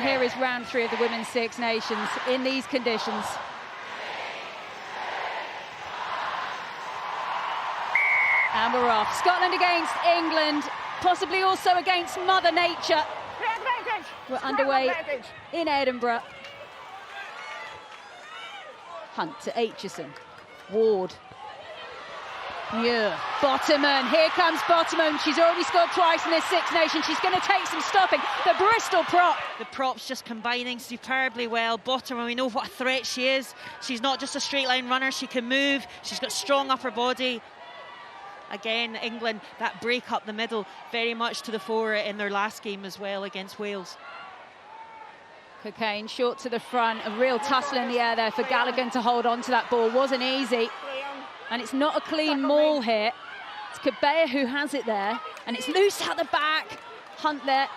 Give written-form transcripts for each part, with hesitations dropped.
And here is round 3 of the Women's Six Nations in these conditions. And we're off. Scotland against England, possibly also against Mother Nature. We're underway in Edinburgh. Hunt to Aitchison. Ward. Muir. Bottomon. Here comes Bottomon. She's already scored twice in this Six Nations. She's going to take some stopping. The Bristol prop. The prop's just combining superbly well. Bottomon, we know what a threat she is. She's not just a straight line runner. She can move. She's got strong upper body. Again, England, that break up the middle, very much to the fore in their last game as well against Wales. Cockayne short to the front, a real tussle in the air there for Gallagher to hold on to that ball. Wasn't easy. And it's not a clean maul here. It's Kabea who has it there. And it's loose out the back. Hunt there.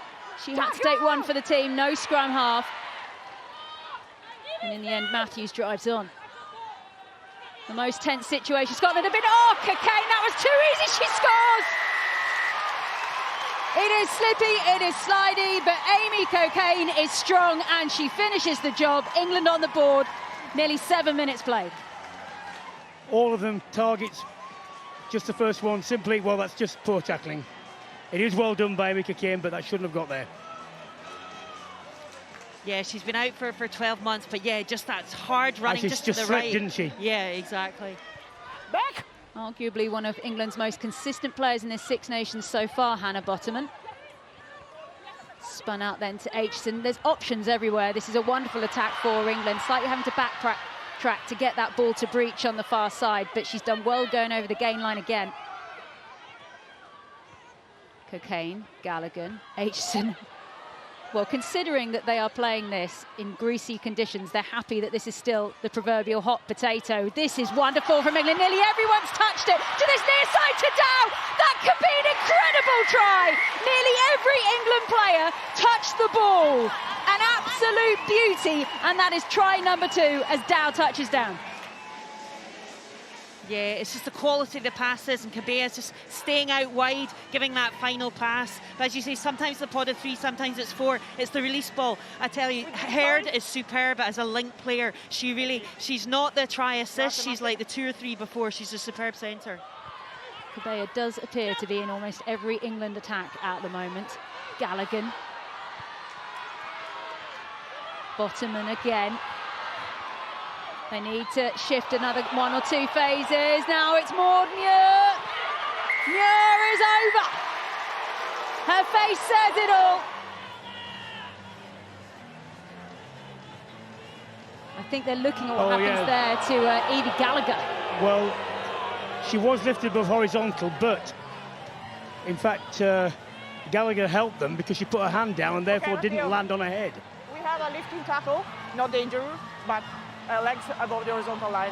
She had to take one for the team. No scrum half. And in the end, Matthews drives on. The most tense situation. Scotland have been... Oh, Cockayne, that was too easy. She scores! It is slippy, it is slidey, but Amy Cockayne is strong and she finishes the job. England on the board, nearly 7 minutes played. All of them targets, just the first one, simply, well, that's just poor tackling. It is well done by Amy Cockayne, but that shouldn't have got there. Yeah, she's been out for 12 months, but yeah, just that hard running just to the slipped, right. didn't she? Yeah, exactly. Back! Arguably one of England's most consistent players in this Six Nations so far, Hannah Bottomon. Spun out then to Aitchison. There's options everywhere. This is a wonderful attack for England. Slightly having to backtrack to get that ball to breach on the far side, but she's done well going over the gain line again. Cockayne, Gallagher, Aitchison. Well, considering that they are playing this in greasy conditions, they're happy that this is still the proverbial hot potato. This is wonderful from England. Nearly everyone's touched it. To this near side to Dow. That could be an incredible try. Nearly every England player touched the ball. An absolute beauty. And that is try number 2 as Dow touches down. Yeah, it's just the quality of the passes, and Kabea's just staying out wide, giving that final pass. But as you say, sometimes the pod of 3, sometimes it's 4. It's the release ball. I tell you, Herd is superb as a link player. She's not the try assist. She's like the 2 or 3 before. She's a superb centre. Kabea does appear to be in almost every England attack at the moment. Gallagher. Bottomon again. They need to shift another 1 or 2 phases. Now it's Maud Muir. Muir is over. Her face says it all. I think they're looking at what happens there to Evie Gallagher. Well, she was lifted above horizontal, but in fact, Gallagher helped them because she put her hand down and therefore didn't land on her head. We have a lifting tackle, not dangerous, but legs above the horizontal line.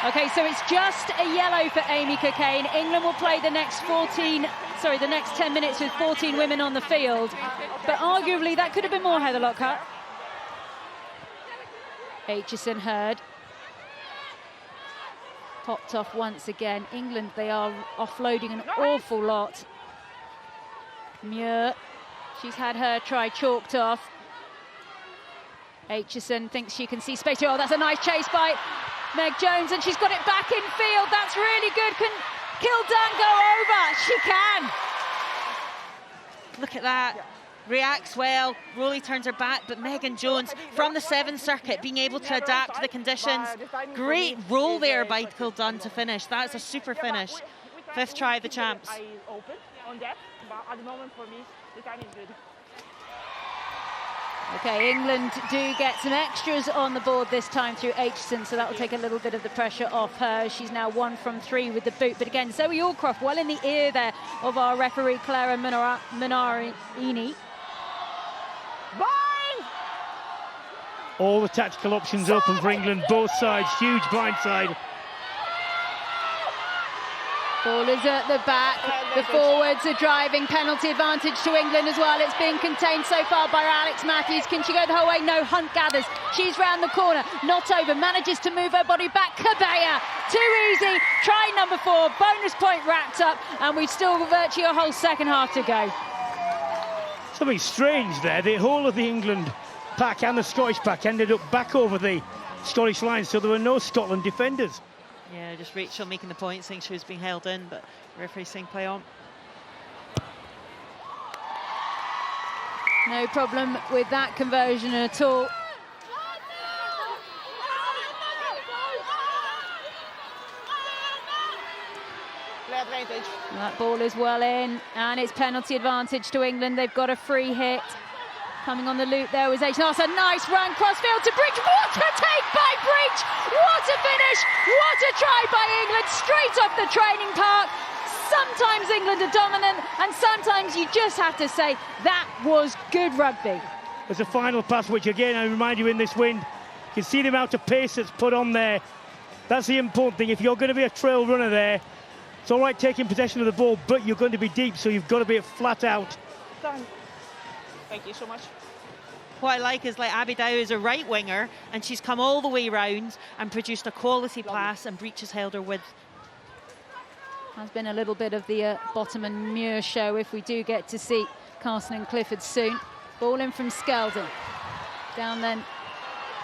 Okay, so it's just a yellow for Amy Cockayne. England will play the next 10 minutes with 14 women on the field. But arguably that could have been more, Heather Lockhart. Aitchison, Herd. Popped off once again. England, they are offloading an awful lot. Muir, she's had her try chalked off. Aitchison thinks she can see space. Oh, that's a nice chase by Meg Jones, and she's got it back in field. That's really good. Can Kildun go over? She can. Look at that. Reacts well. Rowley turns her back, but Megan Jones from the 7th circuit being able to adapt to the conditions. Great roll there by Kildun to finish. That's a super finish. 5th try of the champs. Open on that, but at the moment for me, the time is good. Okay, England do get some extras on the board this time through Aitchison, so that will take a little bit of the pressure off her. She's now 1 from 3 with the boot. But again, Zoe Allcroft well in the ear there of our referee, Clara Minarini. All the tactical options open for England, both sides, huge blindside. Ball is at the back. The forwards are driving. Penalty advantage to England as well. It's being contained so far by Alex Matthews. Can she go the whole way? No. Hunt gathers. She's round the corner. Not over. Manages to move her body back. Kabea. Too easy. Try number 4. Bonus point wrapped up. And we've still virtually a whole second half to go. Something strange there. The whole of the England pack and the Scottish pack ended up back over the Scottish line, so there were no Scotland defenders. Yeah, just Rachel making the point, saying she was being held in, but referee saying play on. No problem with that conversion at all. Play advantage. That ball is well in, and it's penalty advantage to England. They've got a free hit. Coming on the loop there was H. That's a nice run, crossfield to Breach. What a take by Breach! What a finish! What a try by England, straight off the training park. Sometimes England are dominant, and sometimes you just have to say, that was good rugby. There's a final pass, which again, I remind you, in this wind, you can see the amount of pace that's put on there. That's the important thing. If you're going to be a trail runner there, it's all right taking possession of the ball, but you're going to be deep, so you've got to be flat out. Done. Thank you so much. What I like is, like, Abby Dow is a right winger, and she's come all the way round and produced a quality pass, and Breach has held her with. Has been a little bit of the Bottom and Muir show if we do get to see Carson and Clifford soon. Ball in from Skeldon. Down then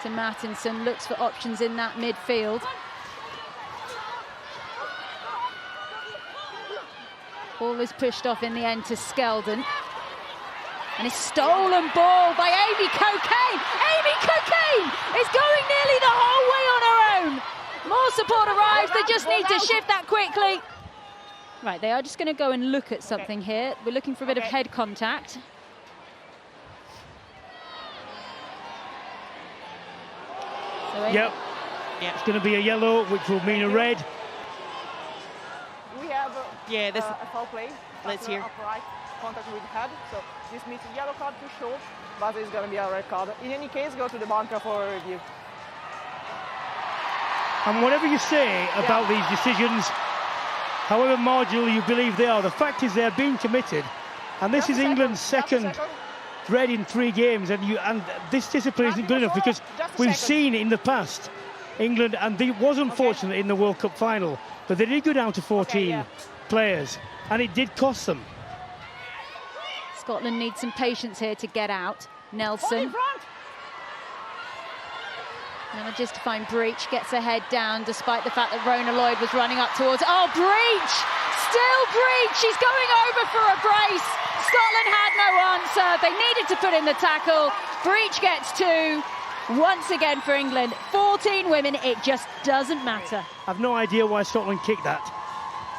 to Mattinson, looks for options in that midfield. Ball is pushed off in the end to Skeldon. And it's stolen ball by Amy Cocaine. Amy Cocaine is going nearly the whole way on her own. More support arrives, they just need to shift that quickly. Right, they are just going to go and look at something here. We're looking for a bit of head contact. So Yep. It's going to be a yellow, which will mean a red. We have this a foul play. Let's hear. Upright contact with head. So this means a yellow card to show, but it's going to be a red card. In any case, go to the bunker for a review. And whatever you say about these decisions, however marginal you believe they are, the fact is they're being committed. And this is England's second red in 3 games, and this discipline isn't good enough, because we've seen in the past England, and it was unfortunate in the World Cup final, but they did go down to 14 players, and it did cost them. Scotland needs some patience here to get out. Nelson. Manages to find Breach, gets her head down despite the fact that Rona Lloyd was running up towards. Oh, Breach! Still Breach! She's going over for a brace. Scotland had no answer. They needed to put in the tackle. Breach gets 2. Once again for England. 14 women, it just doesn't matter. I've no idea why Scotland kicked that.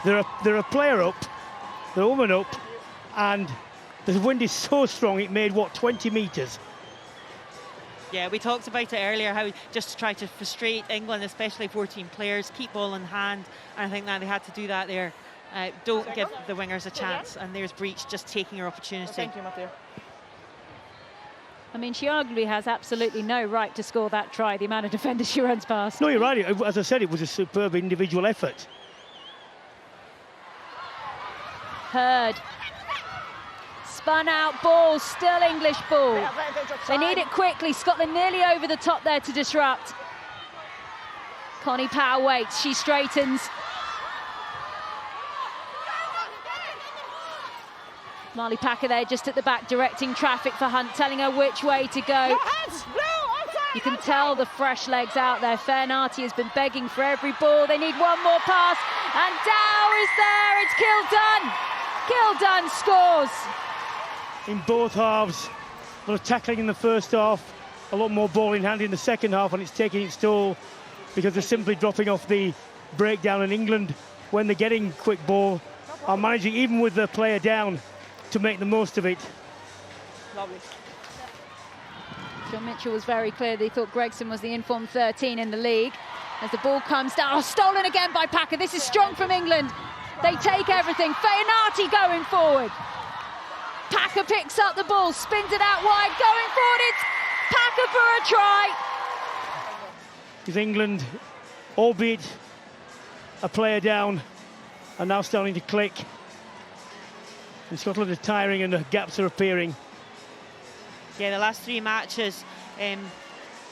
They're a player up, they're a woman up, and the wind is so strong it made, what, 20 metres? Yeah, we talked about it earlier, how just to try to frustrate England, especially 14 players, keep ball in hand, and I think that they had to do that there. Don't give the wingers a chance, and there's Breach just taking her opportunity. Thank you, Matthew. I mean, she arguably has absolutely no right to score that try, the amount of defenders she runs past. No, you're right. As I said, it was a superb individual effort. Hurd. Spun out ball, still English ball. They need it quickly. Scotland nearly over the top there to disrupt. Connie Powell waits, she straightens. Marley Packer there just at the back directing traffic for Hunt, telling her which way to go. You can tell the fresh legs out there. Fairnarty has been begging for every ball. They need one more pass, and Dow is there. It's Kildunn. Kildunn scores. In both halves, a lot of tackling in the first half, a lot more ball in hand in the second half, and it's taking its toll because they're simply dropping off the breakdown. In England, when they're getting quick ball, are managing, even with the player down, to make the most of it. Lovely. John Mitchell was very clear that he thought Gregson was the informed 13 in the league. As the ball comes down, stolen again by Packer. This is strong from England. They take everything. Fainarty going forward. Packer picks up the ball, spins it out wide, going forward. It's Packer for a try. Is England, albeit a player down, are now starting to click. And Scotland are tiring and the gaps are appearing. Yeah, the last 3 matches,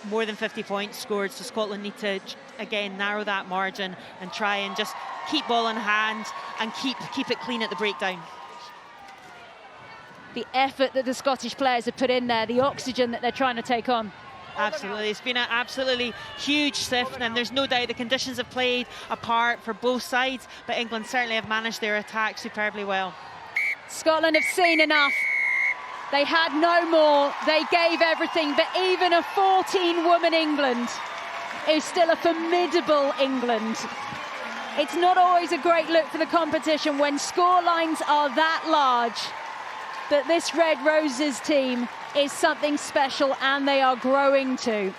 more than 50 points scored, so Scotland need to, again, narrow that margin and try and just keep ball in hand and keep it clean at the breakdown. the effort that the Scottish players have put in there, the oxygen that they're trying to take on. Absolutely, it's been an absolutely huge sift, and there's no doubt the conditions have played a part for both sides, but England certainly have managed their attack superbly well. Scotland have seen enough. They had no more, they gave everything, but even a 14-woman England is still a formidable England. It's not always a great look for the competition when score lines are that large, but this Red Roses team is something special, and they are growing too.